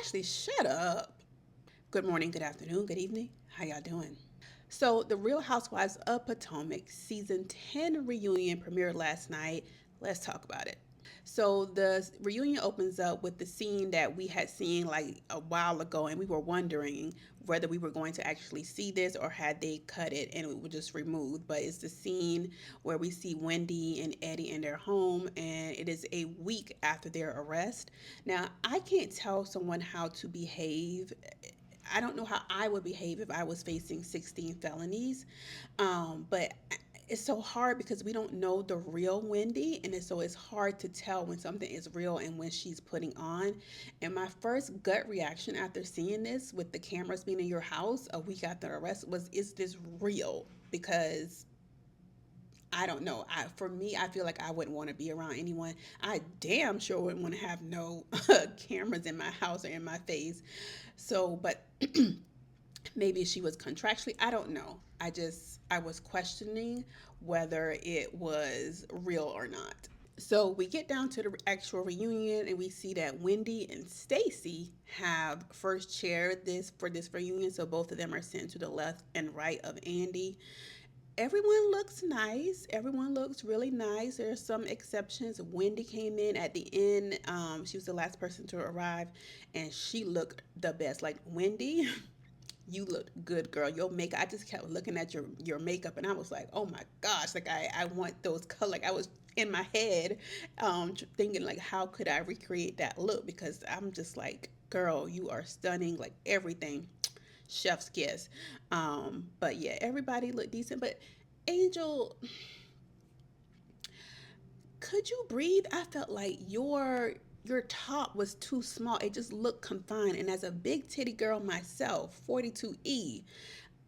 Ashley, shut up. Good morning, good afternoon, good evening. How y'all doing? So, the Real Housewives of Potomac season 10 reunion premiered last night. Let's talk about it. So, the reunion opens up with the scene that we had seen like a while ago, and we were wondering whether we were going to actually see this or had they cut it and it was just removed. But it's the scene where we see Wendy and Eddie in their home, and it is a week after their arrest. Now, I can't tell someone how to behave. I don't know how I would behave if I was facing 16 felonies. But it's so hard because we don't know the real Wendy. And so it's hard to tell when something is real and when she's putting on. And my first gut reaction after seeing this with the cameras being in your house a week after the arrest was, is this real? Because I don't know. For me, I feel like I wouldn't want to be around anyone. I damn sure wouldn't want to have no cameras in my house or in my face. So, but maybe she was contractually, I don't know. I was questioning whether it was real or not. So we get down to the actual reunion and we see that Wendy and Stacy have first chaired this reunion. So both of them are sitting to the left and right of Andy. Everyone looks nice. Everyone looks really nice. There are some exceptions. Wendy came in at the end. She was the last person to arrive, and she looked the best. Like, Wendy, you look good, girl. Your makeup. I just kept looking at your makeup, and I was like, oh my gosh, like I want those color. Like, I was in my head, thinking like, how could I recreate that look? Because I'm just like, girl, you are stunning. Like, everything, chef's kiss. But yeah, everybody looked decent. But Angel, could you breathe? I felt like your top was too small. It just looked confined. And as a big titty girl myself, 42E,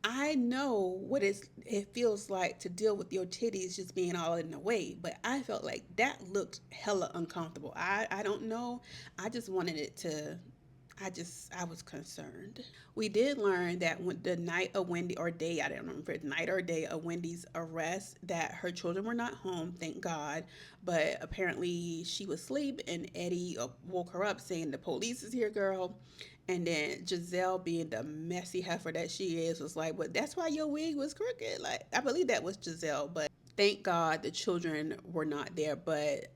I know what it feels like to deal with your titties just being all in the way, but I felt like that looked hella uncomfortable. I don't know. I just wanted it to I was concerned. We did learn that when the night of Wendy or day, I don't remember if night or day of Wendy's arrest, that her children were not home, thank God. But apparently she was asleep, and Eddie woke her up saying, "The police is here, girl." And then Giselle, being the messy heifer that she is, was like, "Well, that's why your wig was crooked." Like, I believe that was Giselle, but thank God the children were not there. But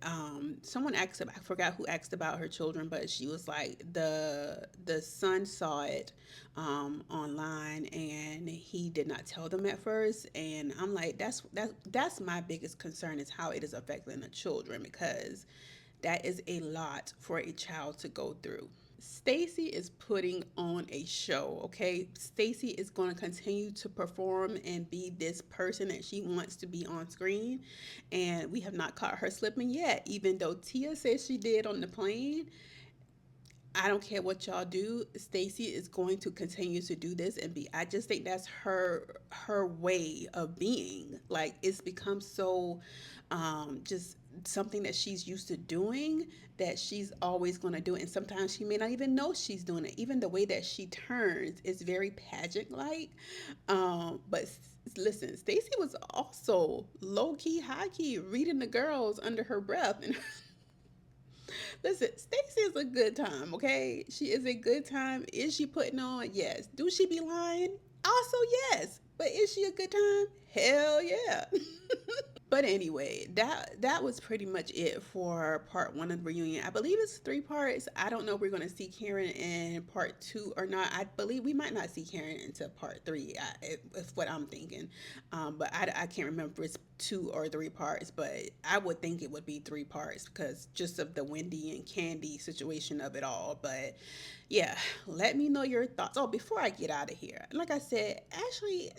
someone asked about, I forgot who asked about her children, but she was like, the son saw it online, and he did not tell them at first. And I'm like, that's my biggest concern, is how it is affecting the children, because that is a lot for a child to go through. Stacy is putting on a show, okay? Stacy is going to continue to perform and be this person that she wants to be on screen. And we have not caught her slipping yet, even though Tia says she did on the plane. I don't care what y'all do. Stacy is going to continue to do this and be. I just think that's her way of being. Like, it's become so just something that she's used to doing, that she's always going to do it. And sometimes she may not even know she's doing it. Even the way that she turns is very pageant like. But listen, Stacy was also low key, high key reading the girls under her breath, and listen, Stacey is a good time, okay? She is a good time. Is she putting on? Yes. Do she be lying? Also, yes. But is she a good time? Hell yeah. But anyway, that was pretty much it for part one of the reunion. I believe it's three parts. I don't know if we're going to see Karen in part two or not. I believe we might not see Karen into part three. It's what I'm thinking. But I can't remember if it's two or three parts. But I would think it would be three parts because just of the Wendy and Candy situation of it all. But yeah, let me know your thoughts. Oh, before I get out of here, like I said, Ashley,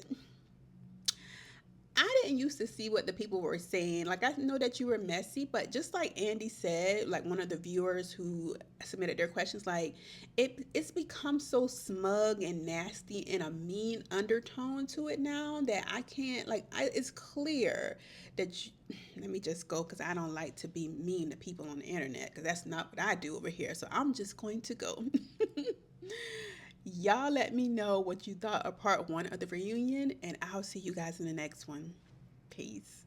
I didn't used to see what the people were saying. Like, I know that you were messy, but just like Andy said, like one of the viewers who submitted their questions, like it's become so smug and nasty and a mean undertone to it now that I can't like. It's clear that let me just go because I don't like to be mean to people on the internet because that's not what I do over here. So I'm just going to go. Y'all let me know what you thought of part one of the reunion, and I'll see you guys in the next one. Peace.